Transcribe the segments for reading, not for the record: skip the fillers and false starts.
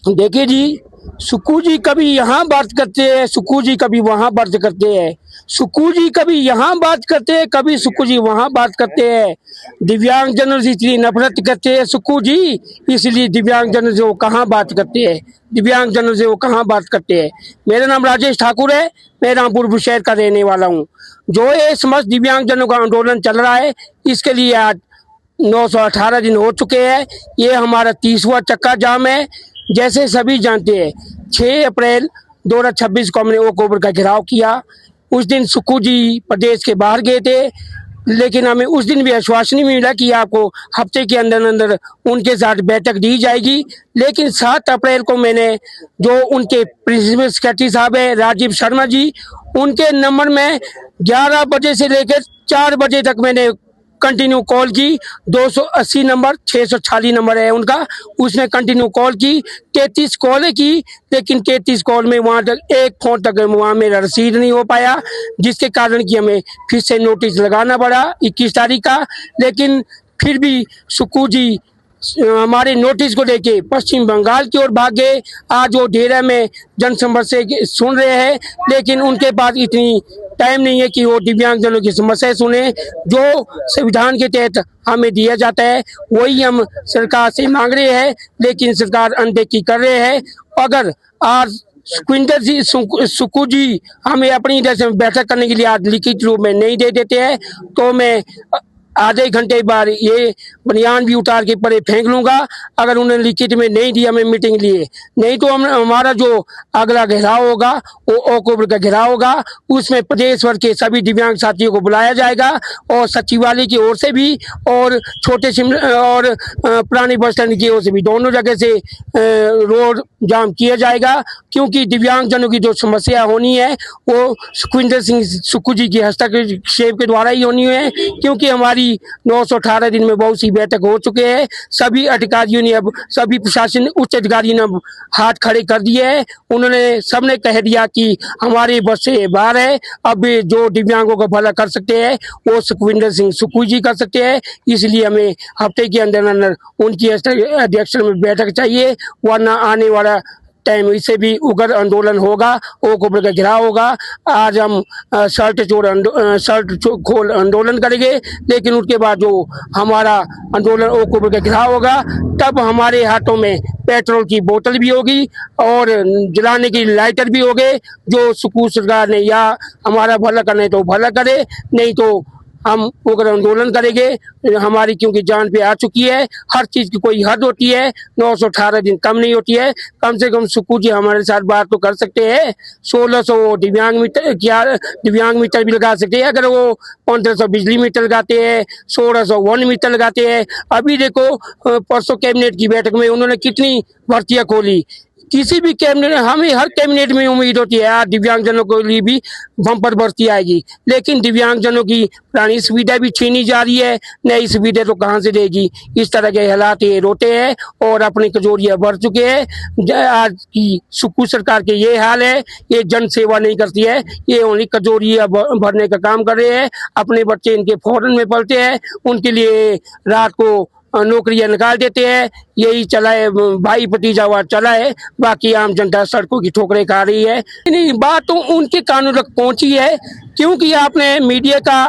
देखिए जी, सुक्कू जी कभी यहाँ बात करते हैं, सुक्कू जी कभी वहाँ बात करते हैं। सुक्कू जी कभी यहाँ बात करते हैं, कभी सुक्कू जी वहाँ बात करते हैं। दिव्यांगजनों से इतनी नफरत करते हैं सुक्कू जी, इसलिए दिव्यांगजनों से वो कहाँ बात करते हैं, दिव्यांगजनों से वो कहाँ बात करते हैं। मेरा नाम राजेश ठाकुर है, मैं रामपुर बुशहर का रहने वाला हूँ। जो ये समस्त दिव्यांगजनों का आंदोलन चल रहा है, इसके लिए आज 918 दिन हो चुके हैं। ये हमारा 30वां चक्का जाम है। जैसे सभी जानते हैं, 6 अप्रैल 2026 को हमने ओक ओवर का घेराव किया। उस दिन सुक्कू जी प्रदेश के बाहर गए थे, लेकिन हमें उस दिन भी आश्वासन नहीं मिला कि आपको हफ्ते के अंदर अंदर उनके साथ बैठक दी जाएगी। लेकिन 7 अप्रैल को मैंने जो उनके प्रिंसिपल सेक्रेटरी साहब है राजीव शर्मा जी, उनके नंबर में 11 बजे से लेकर 4 बजे तक मैंने कंटिन्यू कॉल की। 280 नंबर 646 नंबर है उनका, उसने कंटिन्यू कॉल की। 33 कॉलें की, लेकिन 33 कॉल में वहाँ तक एक फोन तक वहाँ मेरा रसीद नहीं हो पाया, जिसके कारण कि हमें फिर से नोटिस लगाना पड़ा 21 तारीख का। लेकिन फिर भी सुक्कू जी हमारे नोटिस को लेके पश्चिम बंगाल की ओर भाग गए। आज वो डेरा में जनसंपर्क से सुन रहे हैं, लेकिन उनके पास इतनी टाइम नहीं है कि वो दिव्यांगजनों की समस्या सुने। जो संविधान के तहत हमें दिया जाता है वही हम सरकार से मांग रहे हैं, लेकिन सरकार अनदेखी कर रहे हैं। अगर आज सुखविंदर जी सुक्कू जी हमें अपनी इधर से बैठक करने के लिए आज लिखित रूप में नहीं दे देते हैं, तो मैं आधे घंटे बाद ये बनियान भी उतार के परे फेंक लूंगा, अगर उन्होंने लिखित में नहीं दिया मैं मीटिंग लिए। नहीं तो हम हमारा जो अगला घेराव होगा वो ओक ओवर का घेराव होगा। उसमें प्रदेश भर के सभी दिव्यांग साथियों को बुलाया जाएगा, और सचिवालय की ओर से भी और छोटे और पुरानी बस स्टैंड की ओर से भी, दोनों जगह से रोड जाम किया जाएगा। क्योंकि दिव्यांगजनों की जो समस्या होनी है वो सुखविंदर सिंह सुक्कू जी की हस्तक्षेप के द्वारा ही होनी है। क्योंकि हमारी 918 दिन में बहुत सी बैठक हो चुके हैं, सभी अधिकारियों ने, अब सभी प्रशासन उच्च अधिकारी ने हाथ खड़े कर दिए हैं। उन्होंने सबने कह दिया कि हमारे बस से बाहर है, अब जो दिव्यांगों का भला कर सकते हैं वो सुखविंदर सिंह सुक्कू जी कर सकते हैं। इसलिए हमें हफ्ते के अंदर अंदर उनकी अध्यक्षता में बैठक चाहिए, वरना आने वाला टाइम इससे भी उग्र आंदोलन होगा, ओक ओवर का घेराव होगा। आज हम शर्ट खोल आंदोलन करेंगे, लेकिन उसके बाद जो हमारा आंदोलन ओक ओवर का घेराव होगा, तब हमारे हाथों में पेट्रोल की बोतल भी होगी और जलाने की लाइटर भी होंगे। जो सुक्कू सरकार ने या हमारा भला करने तो भला करे, नहीं तो हम उग्र आंदोलन करेंगे। हमारी क्योंकि जान पे आ चुकी है, हर चीज की कोई हद होती है, 918 दिन कम नहीं होती है। कम से कम सुक्कू जी हमारे साथ बात तो कर सकते हैं। 1600 दिव्यांग मीटर भी लगा सकते हैं, अगर वो 1500 बिजली मीटर लगाते हैं, 1600 वन मीटर लगाते हैं। अभी देखो परसों कैबिनेट की बैठक में उन्होंने कितनी भर्तियां खोली। किसी भी कैबिनेट, हमें हर कैबिनेट में उम्मीद होती है यार दिव्यांगजनों के लिए भी बम्पर भर्ती आएगी, लेकिन दिव्यांगजनों की पुरानी सुविधा भी छीनी जा रही है, नई सुविधा तो कहाँ से देगी। इस तरह के हालात ये रोते हैं और अपनी कजोरियां भर चुके हैं। आज की सुक्कू सरकार के ये हाल है, ये जन सेवा नहीं करती है, ये ओनली कजोरियां भरने का काम कर रहे हैं। अपने बच्चे इनके फॉरेन में पढ़ते हैं, उनके लिए रात को नौकरियां निकाल देते हैं। यही चला है, भाई भतीजावाद चला है, बाकी आम जनता सड़कों की ठोकरें खा रही है। नहीं, बात तो उनके कानून तक पहुंची है, क्योंकि आपने मीडिया का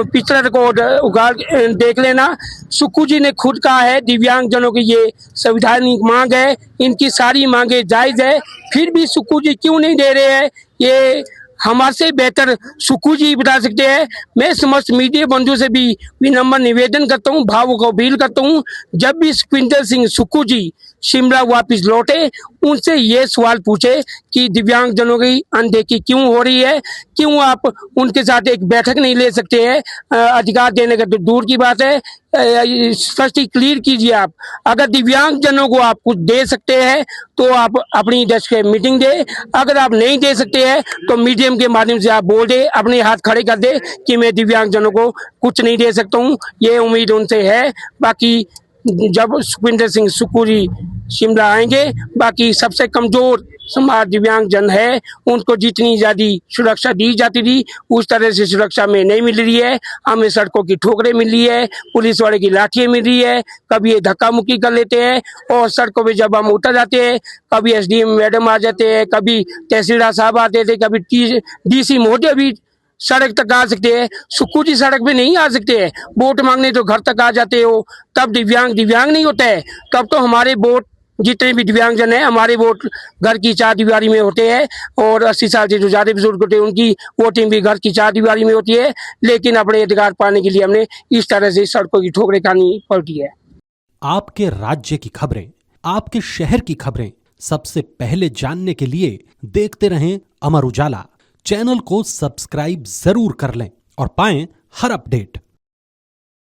पिछला रिकॉर्ड उगाड़ देख लेना। सुक्कू जी ने खुद कहा है दिव्यांगजनों की ये संवैधानिक मांग है, इनकी सारी मांगे जायज है, फिर भी सुक्कू जी क्यों नहीं दे रहे हैं, ये हमारे बेहतर सुक्कू जी बता सकते हैं। मैं समस्त मीडिया बंधु से भी विनम्र निवेदन करता हूँ, भावों को अपील करता हूँ, जब भी सुखविंदर सिंह सुक्कू जी शिमला वापस लौटे, उनसे ये सवाल पूछे कि दिव्यांगजनों की अनदेखी क्यों हो रही है, क्यों आप उनके साथ एक बैठक नहीं ले सकते हैं। अधिकार देने का तो दूर की बात है, स्पष्ट क्लियर कीजिए आप। अगर दिव्यांगजनों को आप कुछ दे सकते हैं तो आप अपनी डेस्क पे मीटिंग दे, अगर आप नहीं दे सकते हैं तो मीडियम के माध्यम से आप बोल दे, अपने हाथ खड़े कर दे कि मैं दिव्यांगजनों को कुछ नहीं दे सकता हूँ। ये उम्मीद उनसे है। बाकी जब सुखविंदर सिंह सुक्कू जी शिमला आएंगे, बाकी सबसे कमजोर समाज दिव्यांग जन है उनको जितनी ज्यादा सुरक्षा दी जाती थी उस तरह से सुरक्षा में नहीं मिल रही है। हमें सड़कों की ठोकरें मिल रही है, पुलिस वाले की लाठियां मिल रही है, कभी ये धक्का मुक्की कर लेते हैं और सड़कों पे जब हम उतर जाते हैं कभी एसडीएम मैडम आ जाते हैं, कभी तहसीलदार साहब आते थे, कभी डीसी महोदय भी सड़क तक आ सकते हैं। सुक्खू जी सड़क पे नहीं आ सकते हैं, वोट मांगने तो घर तक आ जाते हो, तब दिव्यांग दिव्यांग नहीं होता है। तब तो हमारे वोट जितने भी दिव्यांगजन हैं हमारे वोट घर की चार दीवारी में होते हैं और 80 साल से जो ज्यादा बुजुर्ग होते हैं उनकी वोटिंग भी घर की चार दीवारी में होती है। लेकिन अपने अधिकार पाने के लिए हमने इस तरह से सड़कों की ठोकरें खानी पड़ती है। आपके राज्य की खबरें, आपके शहर की खबरें सबसे पहले जानने के लिए देखते रहें अमर उजाला। चैनल को सब्सक्राइब जरूर कर लें और पाएं हर अपडेट।